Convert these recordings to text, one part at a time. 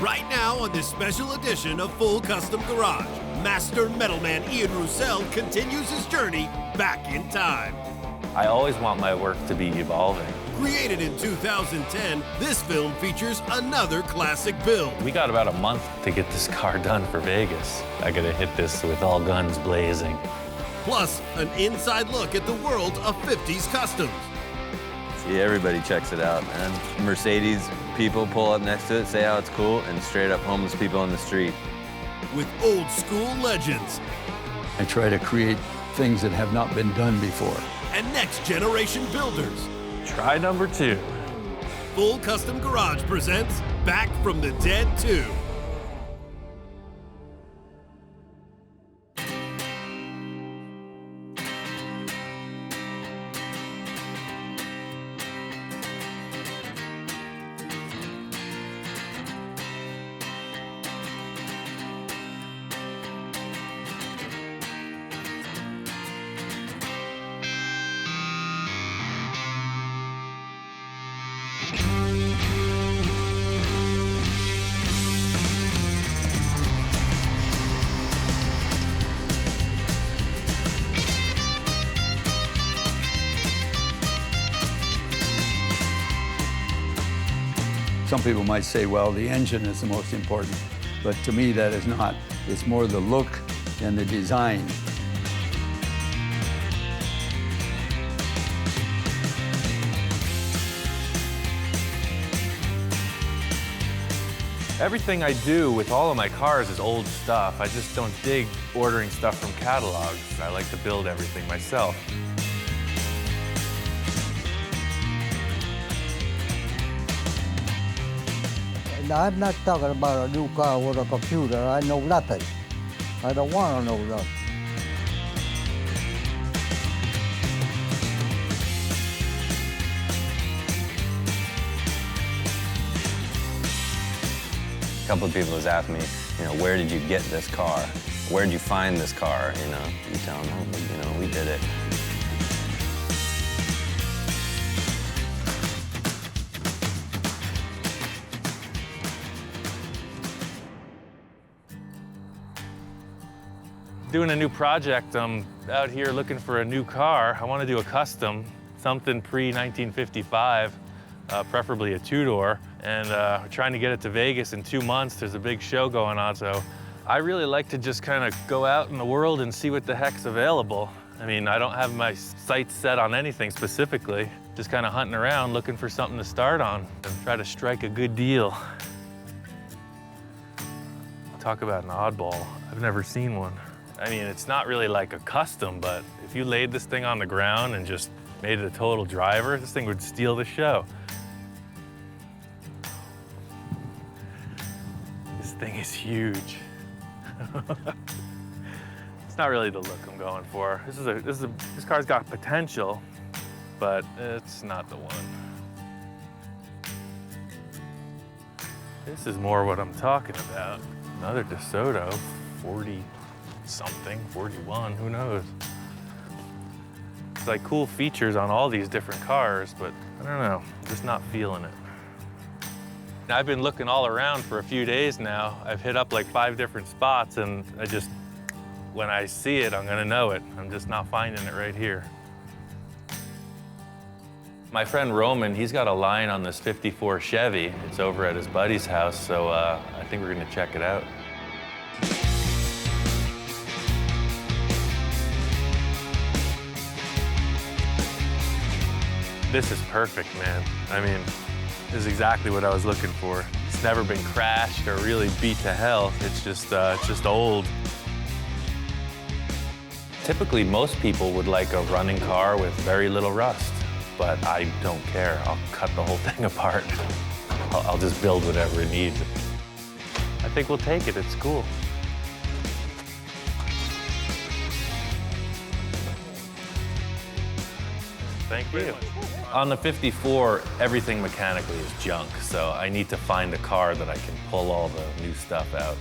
Right now on this special edition of Full Custom Garage, Master Metalman Ian Roussel continues his journey back in time. I always want my work to be evolving. Created in 2010, this film features another classic build. We got about a month to get this car done for Vegas. I gotta hit this with all guns blazing. Plus, an inside look at the world of 50s customs. See, everybody checks it out, man. Mercedes people pull up next to it, say how it's cool, and straight up homeless people on the street. With old school legends. I try to create things that have not been done before. And next generation builders. Try number 2. Full Custom Garage presents Back from the Dead 2. Some people might say, well, the engine is the most important, but to me that is not. It's more the look and the design. Everything I do with all of my cars is old stuff. I just don't dig ordering stuff from catalogs. I like to build everything myself. I'm not talking about a new car with a computer. I know nothing. I don't want to know nothing. A couple of people has asked me, where did you get this car? Where did you find this car? You tell them, oh, we did it. Doing a new project. I'm out here looking for a new car. I want to do a custom, something pre-1955, preferably a two-door, and we're trying to get it to Vegas in 2 months. There's a big show going on, so I really like to just kind of go out in the world and see what the heck's available. I mean, I don't have my sights set on anything specifically, just kind of hunting around looking for something to start on and try to strike a good deal. Talk about an oddball. I've never seen one. I mean, it's not really like a custom, but if you laid this thing on the ground and just made it a total driver, this thing would steal the show. This thing is huge. It's not really the look I'm going for. This car's got potential, but it's not the one. This is more what I'm talking about. Another DeSoto, 40-something, 41, who knows? It's like cool features on all these different cars, but I don't know, I'm just not feeling it. I've been looking all around for a few days now. I've hit up like 5 different spots, and when I see it, I'm gonna know it. I'm just not finding it right here. My friend Roman, he's got a line on this 54 Chevy. It's over at his buddy's house, so I think we're gonna check it out. This is perfect, man. I mean, this is exactly what I was looking for. It's never been crashed or really beat to hell. It's just old. Typically, most people would like a running car with very little rust, but I don't care. I'll cut the whole thing apart. I'll just build whatever it needs. I think we'll take it. It's cool. Thank you. On the 54, everything mechanically is junk, so I need to find a car that I can pull all the new stuff out.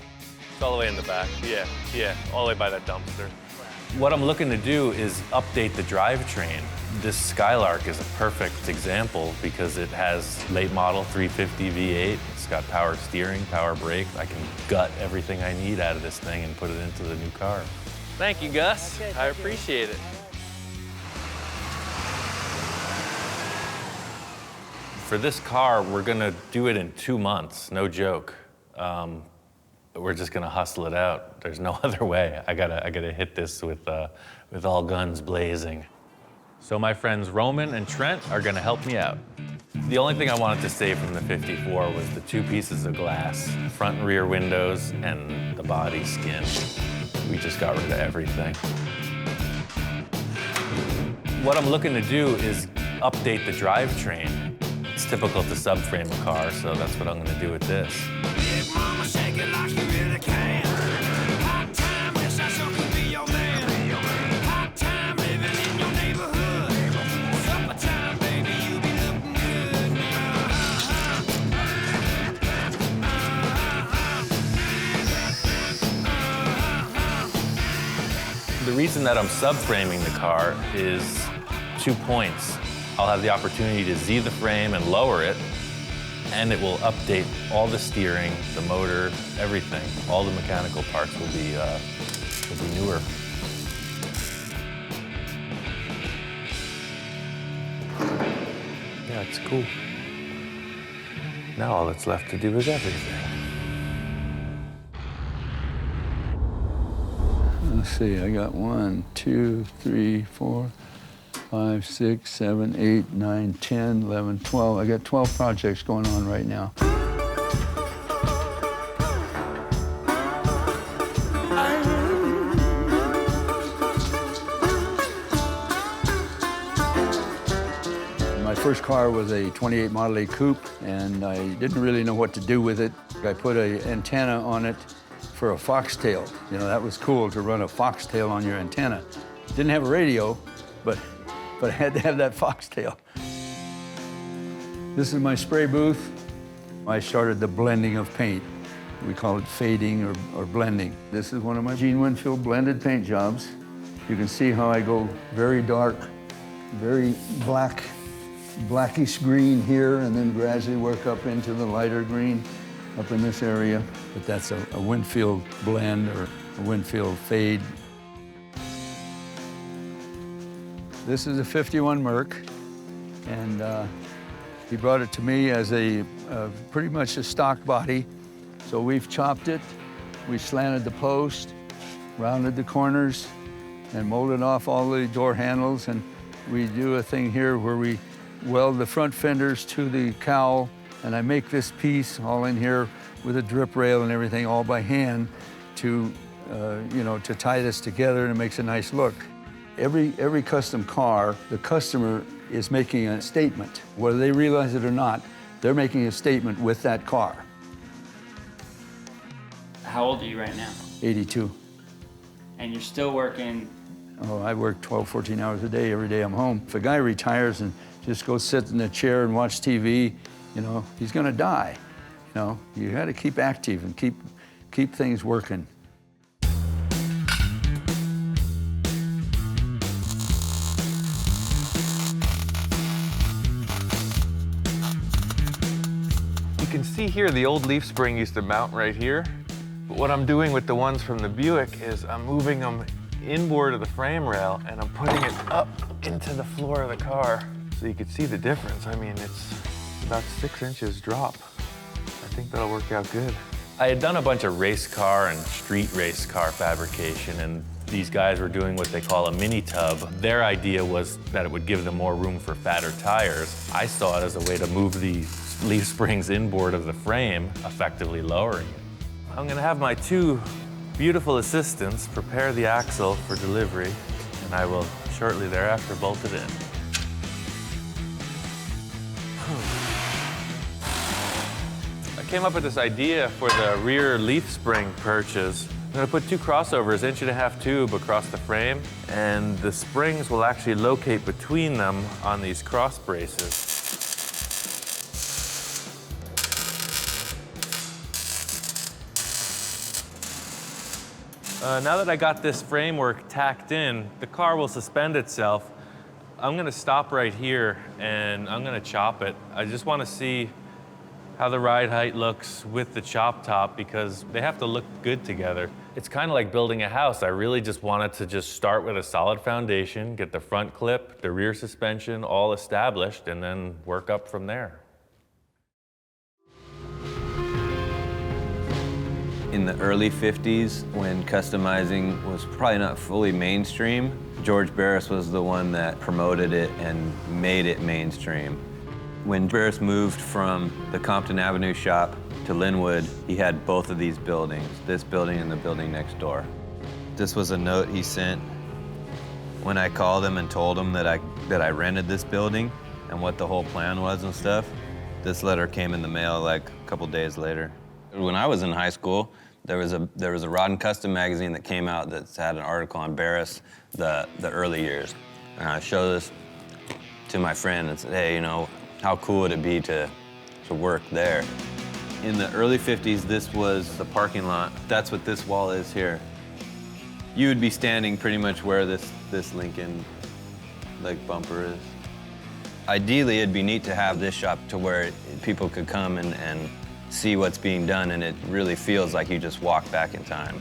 It's all the way in the back. Yeah, all the way by that dumpster. What I'm looking to do is update the drivetrain. This Skylark is a perfect example because it has late model 350 V8. It's got power steering, power brake. I can gut everything I need out of this thing and put it into the new car. Thank you, Gus. Okay, I appreciate it. For this car, we're gonna do it in 2 months, no joke. We're just gonna hustle it out. There's no other way. I gotta hit this with all guns blazing. So my friends Roman and Trent are gonna help me out. The only thing I wanted to save from the 54 was the 2 pieces of glass, front and rear windows, and the body skin. We just got rid of everything. What I'm looking to do is update the drivetrain. It's typical to subframe a car, so that's what I'm gonna do with this. Big mama, shake it like you really can. Hot time, wish I sure could be your man. Hot time, living in your neighborhood. Supper time, baby, you be looking good. The reason that I'm subframing the car is 2 points. I'll have the opportunity to Z the frame and lower it, and it will update all the steering, the motor, everything. All the mechanical parts will be newer. Yeah, it's cool. Now all that's left to do is everything. Let's see, I got 1, 2, 3, 4, 5, 6, 7, 8, 9, 10, 11, 12. I got 12 projects going on right now. My first car was a 28 Model A coupe, and I didn't really know what to do with it. I put an antenna on it for a foxtail. You know, that was cool to run a foxtail on your antenna. Didn't have a radio, but I had to have that foxtail. This is my spray booth. I started the blending of paint. We call it fading or blending. This is one of my Gene Winfield blended paint jobs. You can see how I go very dark, very blackish green here, and then gradually work up into the lighter green up in this area. But that's a Winfield blend or a Winfield fade. This is a 51 Merc, and he brought it to me as a pretty much a stock body. So we've chopped it, we slanted the post, rounded the corners, and molded off all the door handles. And we do a thing here where we weld the front fenders to the cowl, and I make this piece all in here with a drip rail and everything, all by hand to, to tie this together, and it makes a nice look. Every custom car, the customer is making a statement. Whether they realize it or not, they're making a statement with that car. How old are you right now? 82. And you're still working? Oh, I work 12, 14 hours a day, every day I'm home. If a guy retires and just goes sit in a chair and watch TV, he's gonna die. You gotta keep active and keep things working. You can see here the old leaf spring used to mount right here. But what I'm doing with the ones from the Buick is I'm moving them inboard of the frame rail, and I'm putting it up into the floor of the car so you can see the difference. I mean, it's about 6 inches drop. I think that'll work out good. I had done a bunch of race car and street race car fabrication, and these guys were doing what they call a mini tub. Their idea was that it would give them more room for fatter tires. I saw it as a way to move the leaf springs inboard of the frame, effectively lowering it. I'm gonna have my 2 beautiful assistants prepare the axle for delivery, and I will shortly thereafter bolt it in. I came up with this idea for the rear leaf spring perches. I'm gonna put 2 crossovers, 1.5 inch tube across the frame, and the springs will actually locate between them on these cross braces. Now that I got this framework tacked in, the car will suspend itself. I'm gonna stop right here and I'm gonna chop it. I just wanna see how the ride height looks with the chop top because they have to look good together. It's kind of like building a house. I really just wanted to just start with a solid foundation, get the front clip, the rear suspension all established, and then work up from there. In the early 50s, when customizing was probably not fully mainstream, George Barris was the one that promoted it and made it mainstream. When Barris moved from the Compton Avenue shop to Linwood, he had both of these buildings, this building and the building next door. This was a note he sent when I called him and told him that I rented this building and what the whole plan was and stuff. This letter came in the mail like a couple days later. When I was in high school, there was a Rod and Custom magazine that came out that had an article on Barris, the early years. And I showed this to my friend and said, hey, you know, how cool would it be to work there? In the early 50s, this was the parking lot. That's what this wall is here. You would be standing pretty much where this Lincoln like bumper is. Ideally, it'd be neat to have this shop to where people could come and see what's being done, and it really feels like you just walk back in time.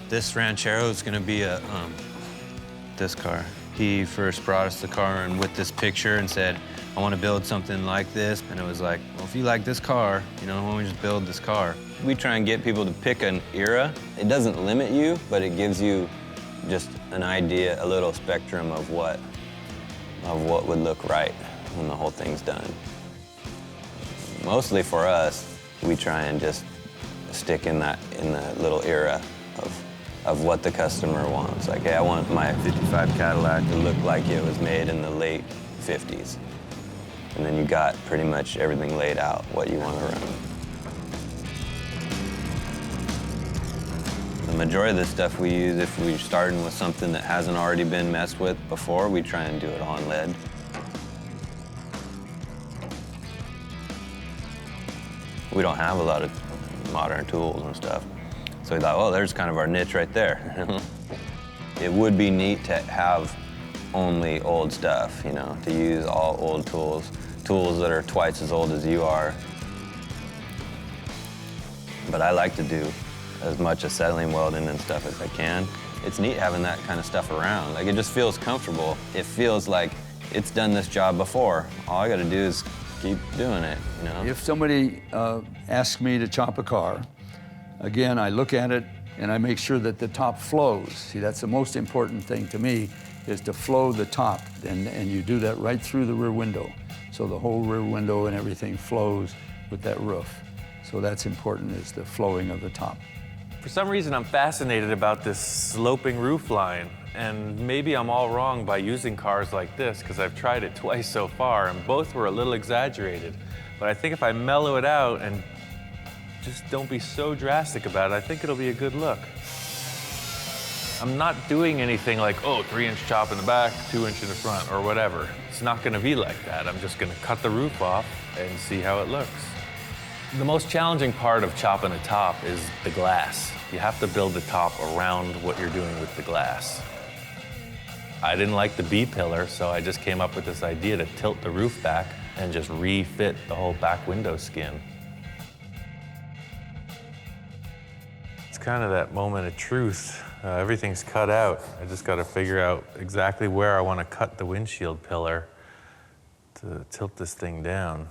This Ranchero is gonna be this car. He first brought us the car and with this picture and said, I want to build something like this. And it was like, well, if you like this car, you know, why don't we just build this car? We try and get people to pick an era. It doesn't limit you, but it gives you just an idea, a little spectrum of what would look right when the whole thing's done. Mostly for us, we try and just stick in the little era of what the customer wants. Like, hey, I want my 55 Cadillac to look like it was made in the late 50s. And then you got pretty much everything laid out, what you want to run. The majority of the stuff we use, if we're starting with something that hasn't already been messed with before, we try and do it on lead. We don't have a lot of modern tools and stuff. So we thought, well, there's kind of our niche right there. It would be neat to have only old stuff, you know, to use all old tools that are twice as old as you are. But I like to do as much acetylene welding and stuff as I can. It's neat having that kind of stuff around. Like, it just feels comfortable. It feels like it's done this job before. All I gotta do is keep doing it, you know? If somebody asks me to chop a car, again, I look at it and I make sure that the top flows. See, that's the most important thing to me, is to flow the top. And you do that right through the rear window. So the whole rear window and everything flows with that roof. So that's important, is the flowing of the top. For some reason, I'm fascinated about this sloping roof line. And maybe I'm all wrong by using cars like this, because I've tried it twice so far, and both were a little exaggerated. But I think if I mellow it out and just don't be so drastic about it, I think it'll be a good look. I'm not doing anything like, oh, 3-inch chop in the back, 2-inch in the front, or whatever. It's not gonna be like that. I'm just gonna cut the roof off and see how it looks. The most challenging part of chopping a top is the glass. You have to build the top around what you're doing with the glass. I didn't like the B-pillar, so I just came up with this idea to tilt the roof back and just refit the whole back window skin. It's kind of that moment of truth. Everything's cut out. I just got to figure out exactly where I want to cut the windshield pillar to tilt this thing down.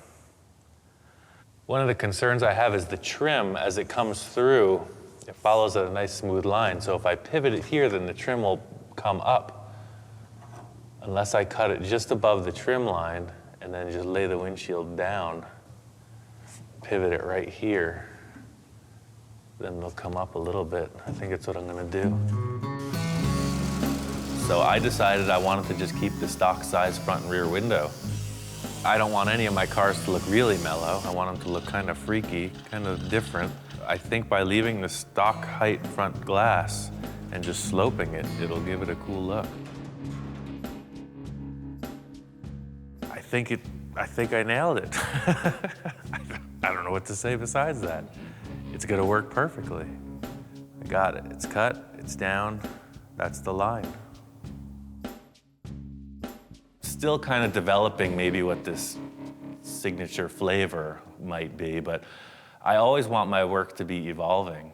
One of the concerns I have is the trim. As it comes through, it follows a nice smooth line. So if I pivot it here, then the trim will come up. Unless I cut it just above the trim line and then just lay the windshield down, pivot it right here, then they'll come up a little bit. I think that's what I'm gonna do. So I decided I wanted to just keep the stock size front and rear window. I don't want any of my cars to look really mellow. I want them to look kind of freaky, kind of different. I think by leaving the stock height front glass and just sloping it, it'll give it a cool look. I think I nailed it. I don't know what to say besides that. It's gonna work perfectly. I got it. It's cut, it's down, that's the line. Still kind of developing maybe what this signature flavor might be, but I always want my work to be evolving.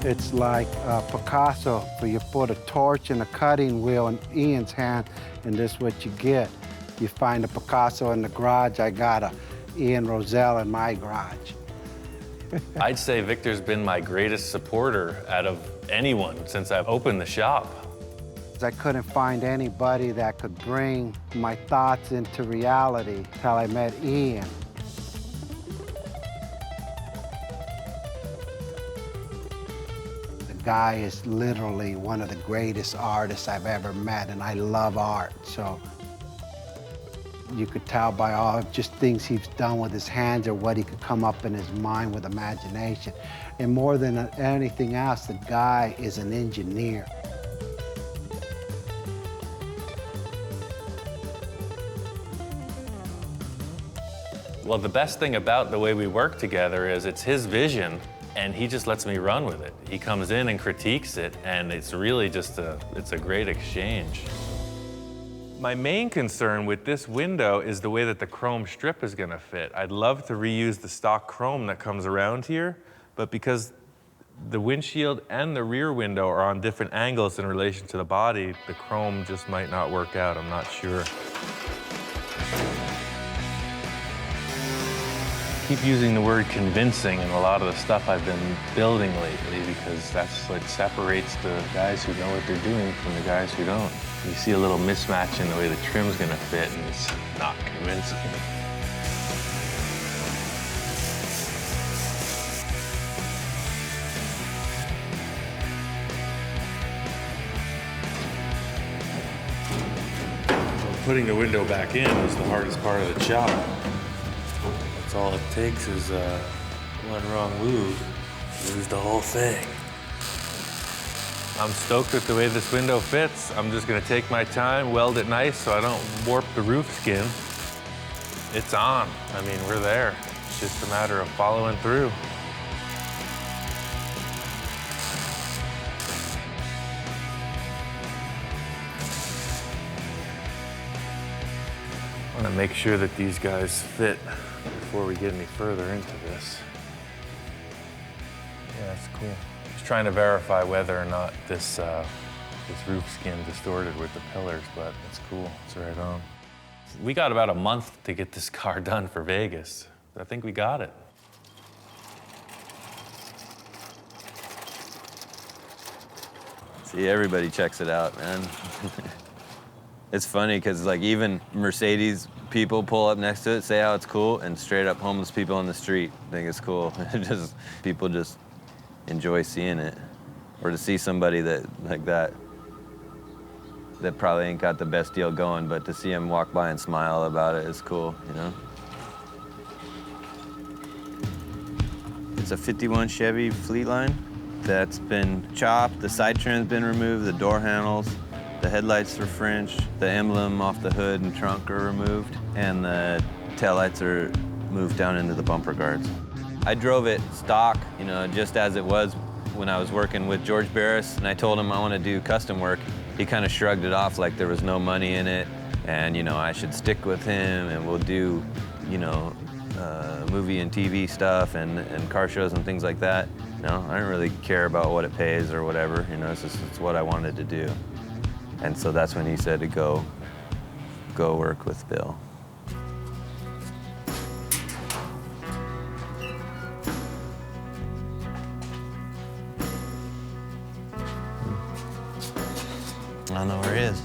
It's like Picasso, where you put a torch and a cutting wheel in Ian's hand, and this is what you get. You find a Picasso in the garage, I got a Ian Roselle in my garage. I'd say Victor's been my greatest supporter out of anyone since I've opened the shop. I couldn't find anybody that could bring my thoughts into reality till I met Ian. The guy is literally one of the greatest artists I've ever met, and I love art, so you could tell by all just things he's done with his hands or what he could come up in his mind with imagination. And more than anything else, the guy is an engineer. Well, the best thing about the way we work together is it's his vision, and he just lets me run with it. He comes in and critiques it, and it's really just it's a great exchange. My main concern with this window is the way that the chrome strip is gonna fit. I'd love to reuse the stock chrome that comes around here, but because the windshield and the rear window are on different angles in relation to the body, the chrome just might not work out, I'm not sure. Keep using the word convincing in a lot of the stuff I've been building lately because that's what separates the guys who know what they're doing from the guys who don't. You see a little mismatch in the way the trim's gonna fit and it's not convincing. Putting the window back in was the hardest part of the job. All it takes is one wrong move, lose the whole thing. I'm stoked with the way this window fits. I'm just gonna take my time, weld it nice so I don't warp the roof skin. It's on. I mean, we're there. It's just a matter of following through. I wanna make sure that these guys fit before we get any further into this. Yeah, that's cool. Just trying to verify whether or not this roof skin distorted with the pillars, but it's cool, it's right on. We got about a month to get this car done for Vegas. I think we got it. See, everybody checks it out, man. It's funny because like even Mercedes people pull up next to it, say how it's cool, and straight up homeless people on the street think it's cool. People just enjoy seeing it. Or to see somebody that probably ain't got the best deal going, but to see him walk by and smile about it is cool, you know? It's a 51 Chevy Fleetline that's been chopped, the side trim's been removed, the door handles, the headlights are French, the emblem off the hood and trunk are removed, and the taillights are moved down into the bumper guards. I drove it stock, you know, just as it was when I was working with George Barris, and I told him I want to do custom work. He kind of shrugged it off like there was no money in it, and, you know, I should stick with him, and we'll do, you know, movie and TV stuff and car shows and things like that. You know, I don't really care about what it pays or whatever, you know, it's what I wanted to do. And so that's when he said to go work with Bill. I don't know where he is.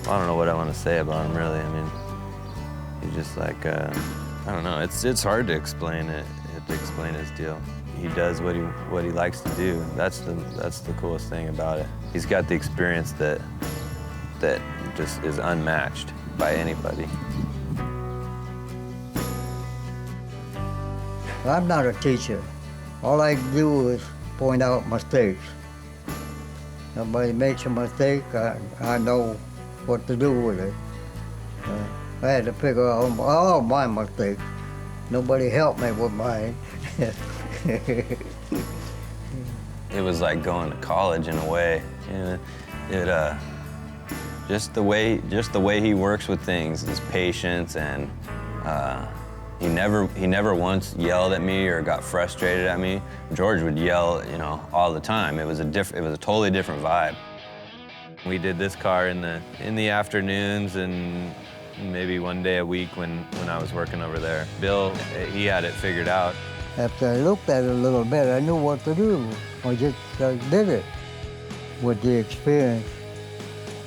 I don't know what I want to say about him, really. I mean, he's just like, I don't know. It's hard to explain it, to explain his deal. He does what he likes to do. That's the coolest thing about it. He's got the experience that just is unmatched by anybody. I'm not a teacher. All I do is point out mistakes. Somebody makes a mistake, I know what to do with it. I had to figure out all my mistakes. Nobody helped me with mine. It was like going to college in a way. You know, just the way he works with things, his patience, and he never once yelled at me or got frustrated at me. George would yell, you know, all the time. It was a totally different vibe. We did this car in the afternoons and maybe one day a week when I was working over there. Bill, he had it figured out. After I looked at it a little bit, I knew what to do. I just did it. With the experience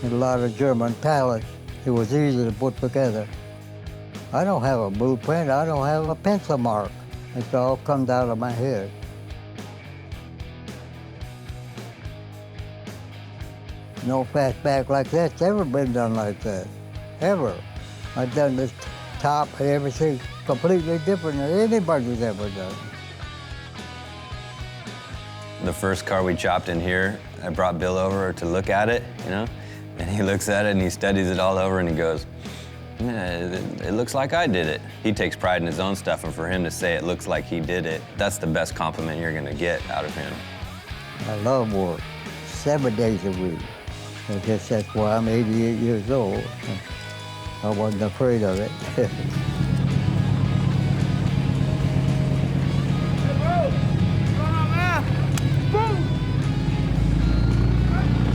and a lot of German pilots, it was easy to put together. I don't have a blueprint, I don't have a pencil mark. It all comes out of my head. No fastback like that's ever been done like that, ever. I've done this top and everything completely different than anybody's ever done. The first car we chopped in here, I brought Bill over to look at it, you know, and he looks at it and he studies it all over and he goes, yeah, it looks like I did it. He takes pride in his own stuff, and for him to say it looks like he did it, that's the best compliment you're gonna get out of him. I love work, 7 days a week. I guess that's why I'm 88 years old. I wasn't afraid of it.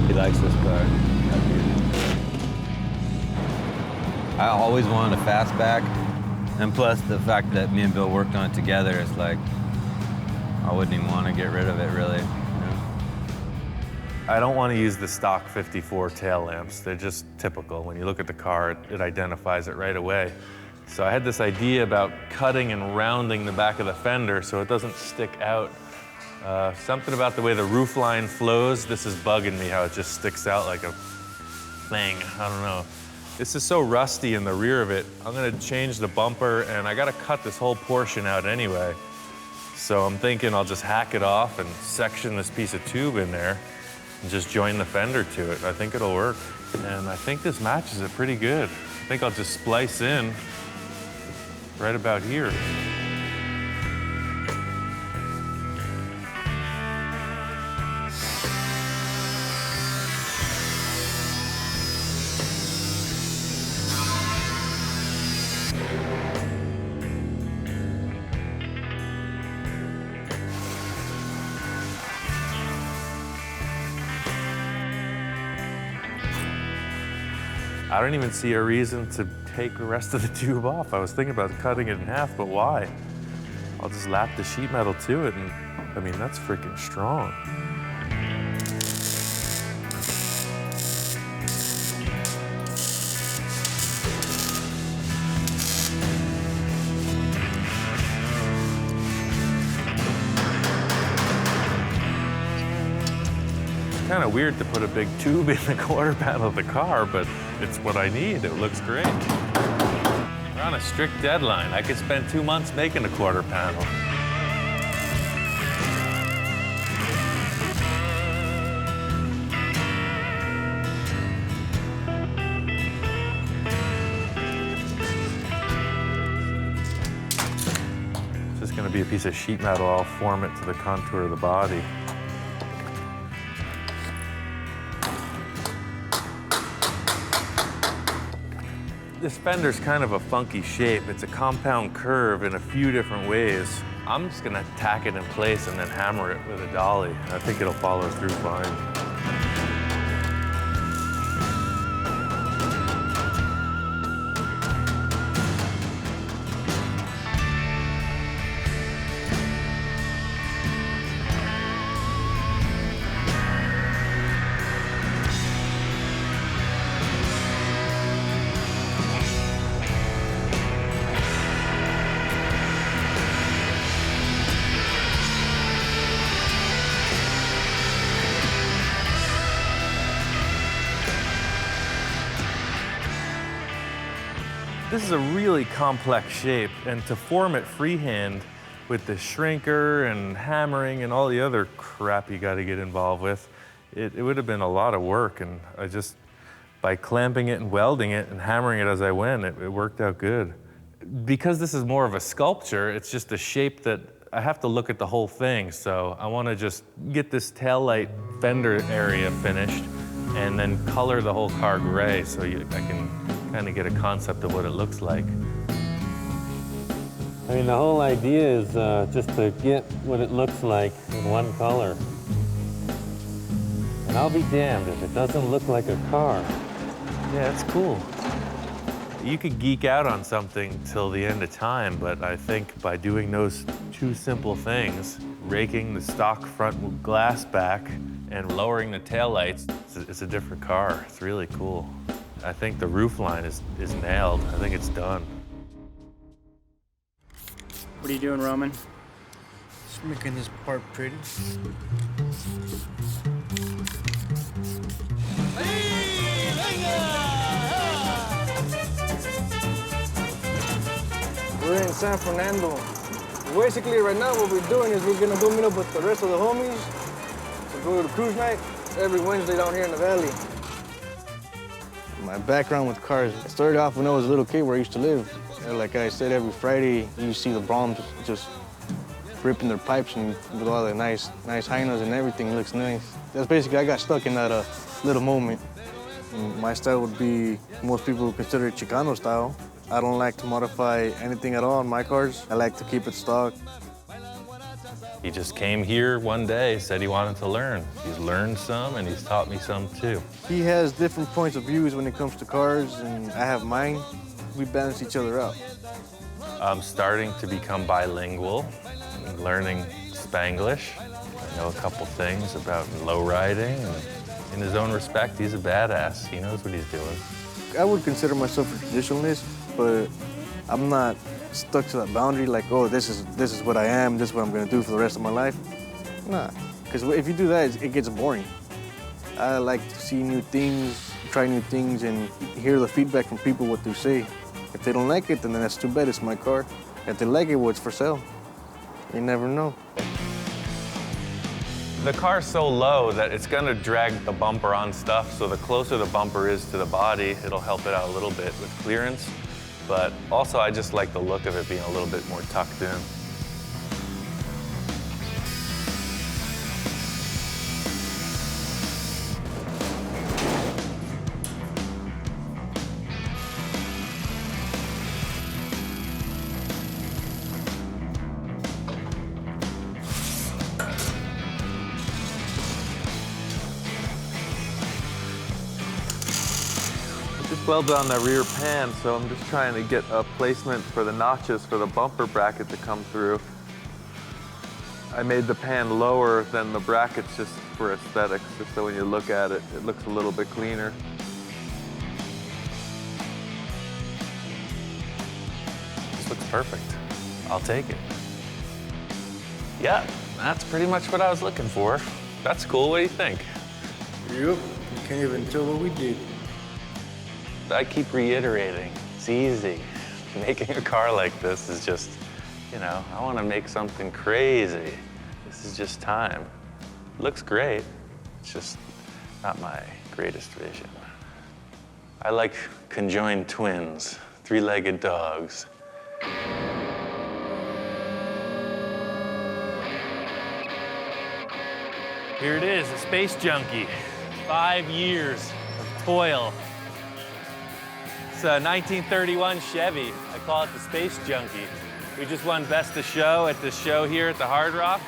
He likes this car. I always wanted a fastback, and plus the fact that me and Bill worked on it together, it's like, I wouldn't even want to get rid of it, really. You know? I don't want to use the stock 54 tail lamps. They're just typical. When you look at the car, it identifies it right away. So I had this idea about cutting and rounding the back of the fender so it doesn't stick out. Something about the way the roof line flows, this is bugging me, how it just sticks out like a thing. I don't know. This is so rusty in the rear of it. I'm gonna change the bumper, and I gotta cut this whole portion out anyway. So I'm thinking I'll just hack it off and section this piece of tube in there and just join the fender to it. I think it'll work. And I think this matches it pretty good. I think I'll just splice in right about here. I don't even see a reason to take the rest of the tube off. I was thinking about cutting it in half, but why? I'll just lap the sheet metal to it, and I mean, that's freaking strong. Kind of weird to put a big tube in the quarter panel of the car, but it's what I need. It looks great. We're on a strict deadline. I could spend 2 months making a quarter panel. It's just going to be a piece of sheet metal. I'll form it to the contour of the body. This fender's kind of a funky shape. It's a compound curve in a few different ways. I'm just gonna tack it in place and then hammer it with a dolly. I think it'll follow through fine. This is a really complex shape, and to form it freehand with the shrinker and hammering and all the other crap you got to get involved with, it would have been a lot of work. And by clamping it and welding it and hammering it as I went, it worked out good. Because this is more of a sculpture, it's just a shape that I have to look at the whole thing. So I want to just get this taillight fender area finished and then color the whole car gray so I can kind of get a concept of what it looks like. I mean, the whole idea is just to get what it looks like in one color. And I'll be damned if it doesn't look like a car. Yeah, it's cool. You could geek out on something till the end of time, but I think by doing those two simple things, raking the stock front glass back and lowering the taillights, it's a different car. It's really cool. I think the roof line is nailed. I think it's done. What are you doing, Roman? Just making this part pretty. We're in San Fernando. Basically, right now, what we're doing is we're gonna go meet up with the rest of the homies to go to cruise night every Wednesday down here in the valley. My background with cars started off when I was a little kid where I used to live. Like I said, every Friday, you see the Broms just ripping their pipes and with all the nice hyenas and everything. It looks nice. That's basically, I got stuck in that little moment. And my style would be, most people consider it Chicano style. I don't like to modify anything at all on my cars. I like to keep it stock. He just came here one day, said he wanted to learn. He's learned some and he's taught me some too. He has different points of views when it comes to cars, and I have mine. We balance each other out. I'm starting to become bilingual, learning Spanglish. I know a couple things about low riding. And in his own respect, he's a badass. He knows what he's doing. I would consider myself a traditionalist, but I'm not stuck to that boundary like, oh, this is what I am, this is what I'm gonna do for the rest of my life. Nah, because if you do that, it gets boring. I like to see new things, try new things, and hear the feedback from people, what they say. If they don't like it, then that's too bad, it's my car. If they like it, well, it's for sale. You never know. The car's so low that it's gonna drag the bumper on stuff, so the closer the bumper is to the body, it'll help it out a little bit with clearance. But also, I just like the look of it being a little bit more tucked in. Welded on the rear pan, so I'm just trying to get a placement for the notches for the bumper bracket to come through. I made the pan lower than the brackets just for aesthetics, just so when you look at it, it looks a little bit cleaner. This looks perfect. I'll take it. Yeah, that's pretty much what I was looking for. That's cool. What do you think? Yep, you can't even tell what we did. I keep reiterating, it's easy. Making a car like this is just, you know, I want to make something crazy. This is just time. It looks great. It's just not my greatest vision. I like conjoined twins, three-legged dogs. Here it is, a space junkie. 5 years of toil. It's a 1931 Chevy. I call it the Space Junkie. We just won Best of Show at this show here at the Hard Rock.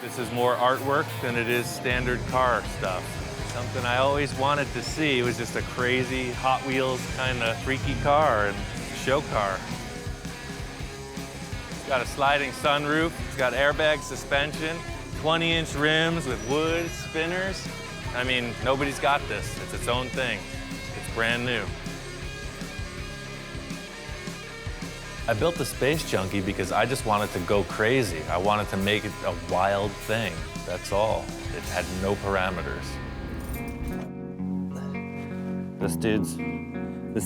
This is more artwork than it is standard car stuff. Something I always wanted to see. It was just a crazy Hot Wheels kind of freaky car and show car. It's got a sliding sunroof. It's got airbag suspension, 20-inch rims with wood spinners. I mean, nobody's got this. It's its own thing. It's brand new. I built the Space Junkie because I just wanted to go crazy. I wanted to make it a wild thing, that's all. It had no parameters. This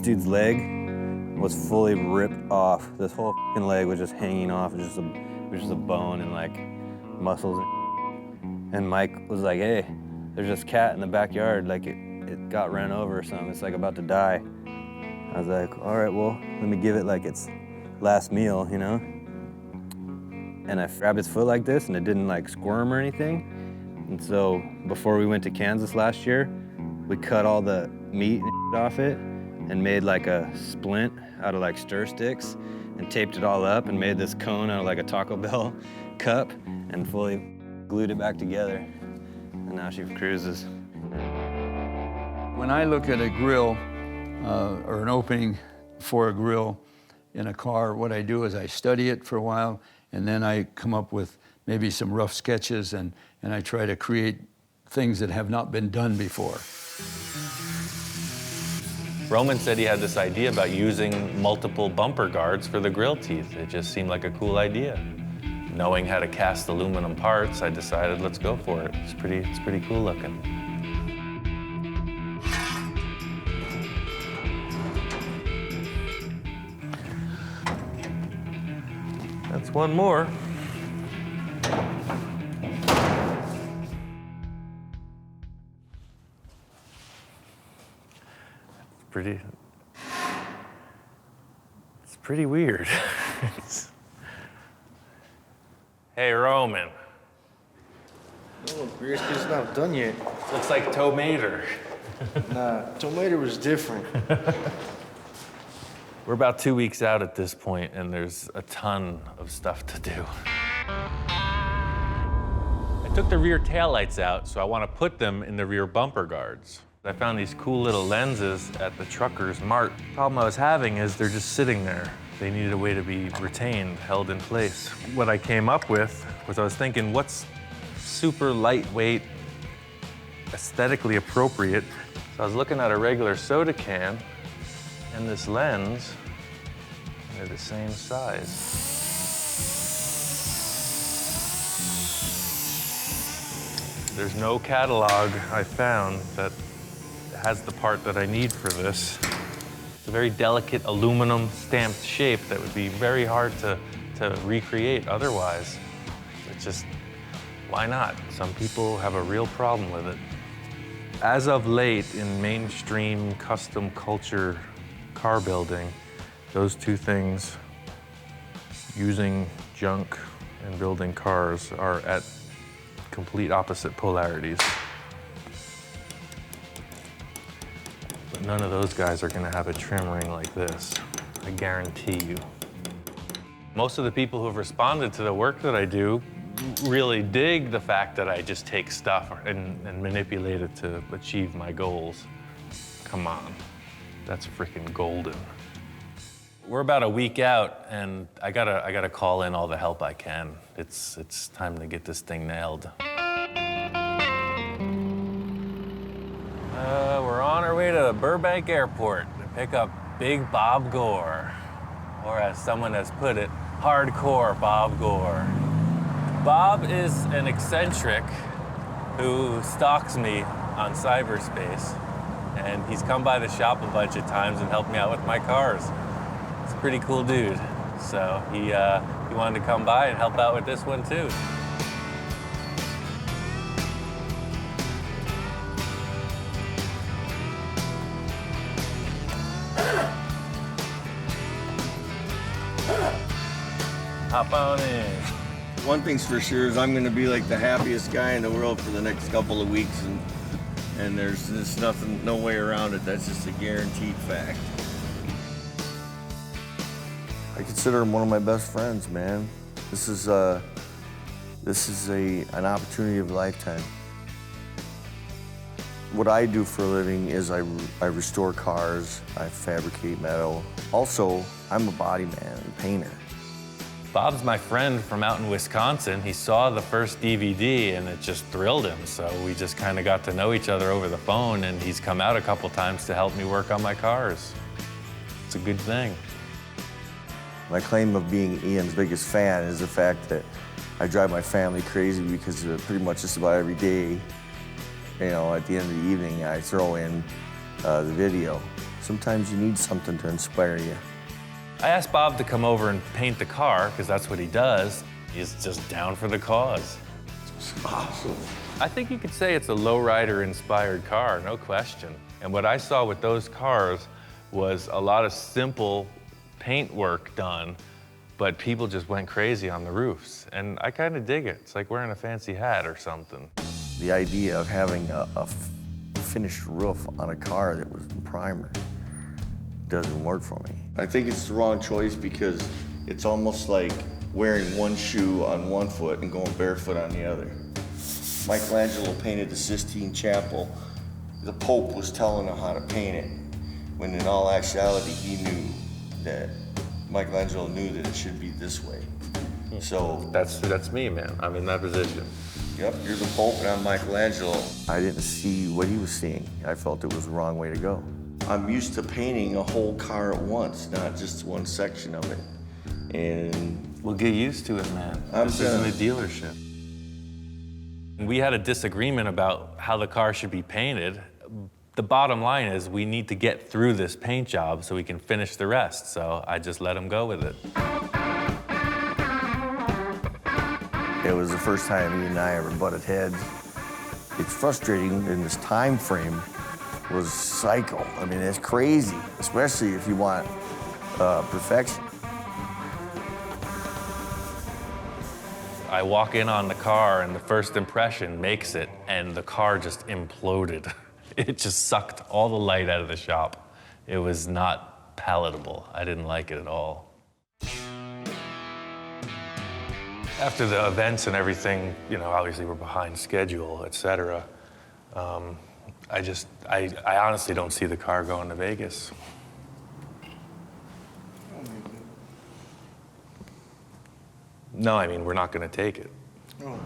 dude's leg was fully ripped off. This whole fucking leg was just hanging off. It was just a bone and like muscles. And Mike was like, hey, there's this cat in the backyard. Like, it got ran over or something. It's like about to die. I was like, all right, well, let me give it like its last meal, you know? And I grabbed its foot like this, and it didn't like squirm or anything. And so before we went to Kansas last year, we cut all the meat and off it and made like a splint out of like stir sticks and taped it all up and made this cone out of like a Taco Bell cup and fully glued it back together. And now she cruises. When I look at a grill or an opening for a grill in a car, what I do is I study it for a while, and then I come up with maybe some rough sketches, and I try to create things that have not been done before. Roman said he had this idea about using multiple bumper guards for the grill teeth. It just seemed like a cool idea. Knowing how to cast aluminum parts, I decided let's go for it. It's pretty cool looking. That's one more. It's pretty weird. Hey, Roman. Oh, brisket's not done yet. Looks like tomato. Nah, tomato was different. We're about 2 weeks out at this point, and there's a ton of stuff to do. I took the rear taillights out, so I want to put them in the rear bumper guards. I found these cool little lenses at the trucker's mart. The problem I was having is they're just sitting there. They needed a way to be retained, held in place. What I came up with was I was thinking, what's super lightweight, aesthetically appropriate? So I was looking at a regular soda can and this lens. They're the same size. There's no catalog I found that has the part that I need for this. It's a very delicate aluminum stamped shape that would be very hard to recreate otherwise. It's just, why not? Some people have a real problem with it. As of late, in mainstream custom culture car building, those two things, using junk and building cars, are at complete opposite polarities. But none of those guys are gonna have a trim ring like this, I guarantee you. Most of the people who have responded to the work that I do really dig the fact that I just take stuff and manipulate it to achieve my goals. Come on, that's freaking golden. We're about a week out, and I gotta call in all the help I can. It's time to get this thing nailed. We're on our way to Burbank Airport to pick up Big Bob Gore, or as someone has put it, hardcore Bob Gore. Bob is an eccentric who stalks me on cyberspace, and he's come by the shop a bunch of times and helped me out with my cars. He's a pretty cool dude, so he wanted to come by and help out with this one too. Hop on in. One thing's for sure is I'm going to be like the happiest guy in the world for the next couple of weeks, and there's just nothing, no way around it. That's just a guaranteed fact. I consider him one of my best friends, man. This is an opportunity of a lifetime. What I do for a living is I restore cars, I fabricate metal. Also, I'm a body man and painter. Bob's my friend from out in Wisconsin. He saw the first DVD and it just thrilled him. So we just kind of got to know each other over the phone, and he's come out a couple times to help me work on my cars. It's a good thing. My claim of being Ian's biggest fan is the fact that I drive my family crazy because pretty much just about every day, you know, at the end of the evening, I throw in the video. Sometimes you need something to inspire you. I asked Bob to come over and paint the car, because that's what he does. He's just down for the cause. It's awesome. I think you could say it's a lowrider-inspired car, no question. And what I saw with those cars was a lot of simple paint work done, but people just went crazy on the roofs. And I kind of dig it. It's like wearing a fancy hat or something. The idea of having a finished roof on a car that was in primer doesn't work for me. I think it's the wrong choice because it's almost like wearing one shoe on one foot and going barefoot on the other. Michelangelo painted the Sistine Chapel. The Pope was telling him how to paint it, when in all actuality he knew that Michelangelo knew that it should be this way. So that's me, man. I'm in that position. Yep, you're the Pope and I'm Michelangelo. I didn't see what he was seeing. I felt it was the wrong way to go. I'm used to painting a whole car at once, not just one section of it. And we'll get used to it, man. This isn't a dealership. We had a disagreement about how the car should be painted. The bottom line is we need to get through this paint job so we can finish the rest. So I just let him go with it. It was the first time he and I ever butted heads. It's frustrating in this time frame was psycho. I mean, it's crazy, especially if you want perfection. I walk in on the car and the first impression makes it, and the car just imploded. It just sucked all the light out of the shop. It was not palatable. I didn't like it at all. After the events and everything, you know, obviously we're behind schedule, et cetera. I honestly don't see the car going to Vegas. No, I mean, we're not going to take it. Oh.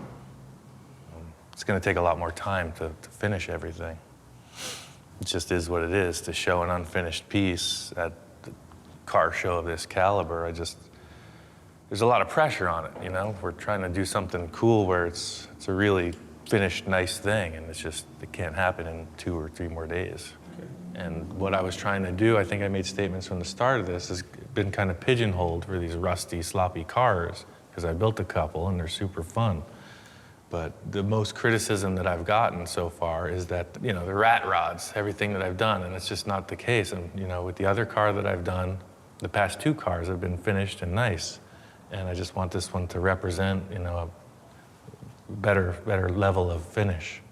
It's going to take a lot more time to finish everything. It just is what it is. To show an unfinished piece at the car show of this caliber, there's a lot of pressure on it, you know? We're trying to do something cool where it's a really finished, nice thing, and it can't happen in 2 or 3 more days. Okay. And what I was trying to do, I think I made statements from the start of this, has been kind of pigeonholed for these rusty, sloppy cars, because I built a couple and they're super fun. But the most criticism that I've gotten so far is that, you know, the rat rods, everything that I've done, and it's just not the case. And, you know, with the other car that I've done, the past 2 cars have been finished and nice. And I just want this one to represent, you know, a better level of finish.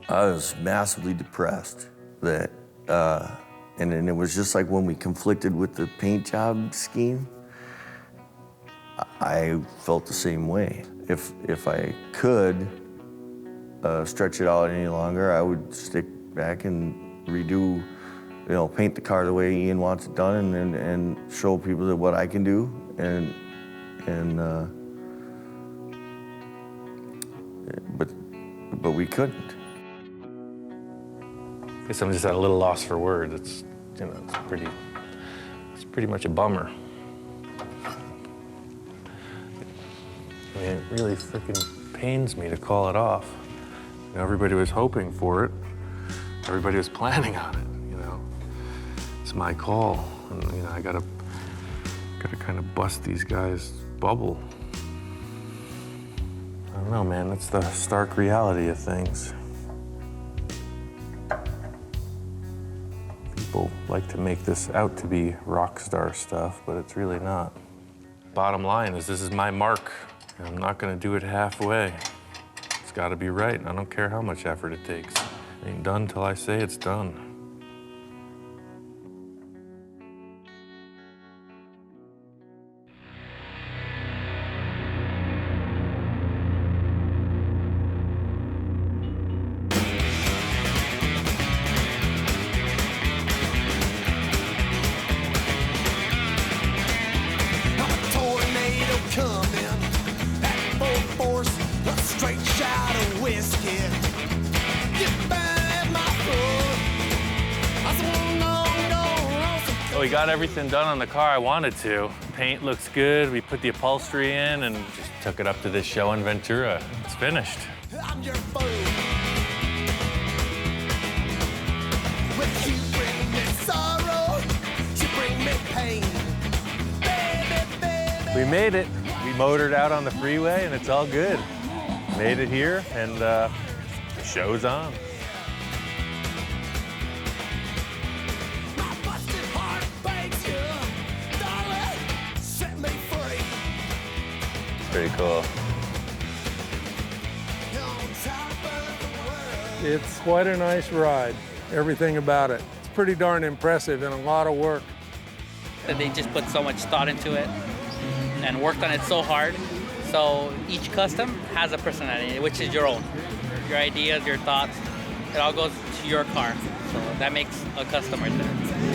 I was massively depressed that, and then it was just like when we conflicted with the paint job scheme, I felt the same way. If I could stretch it out any longer, I would stick back and redo, you know, paint the car the way Ian wants it done, and show people that what I can do, but we couldn't. I guess I'm just at a little loss for words. It's, you know, it's pretty much a bummer. I mean, it really freaking pains me to call it off. You know, everybody was hoping for it. Everybody was planning on it, you know. It's my call, and, you know, I gotta kind of bust these guys' bubble. I don't know, man, that's the stark reality of things. People like to make this out to be rock star stuff, but it's really not. Bottom line is, this is my mark. And I'm not gonna do it halfway. It's gotta be right, and I don't care how much effort it takes. It ain't done till I say it's done. We got everything done on the car I wanted to. Paint looks good. We put the upholstery in and just took it up to this show in Ventura. It's finished. I'm your fool. With you bring me sorrow, you bring me pain. Baby, baby. We made it. We motored out on the freeway and it's all good. made it here, and the show's on. My busted heart begs you, darling, set me free. Pretty cool. It's quite a nice ride, everything about it. It's pretty darn impressive and a lot of work. They just put so much thought into it and worked on it so hard. So each custom has a personality, which is your own. Your ideas, your thoughts, it all goes to your car. So that makes a custom right there.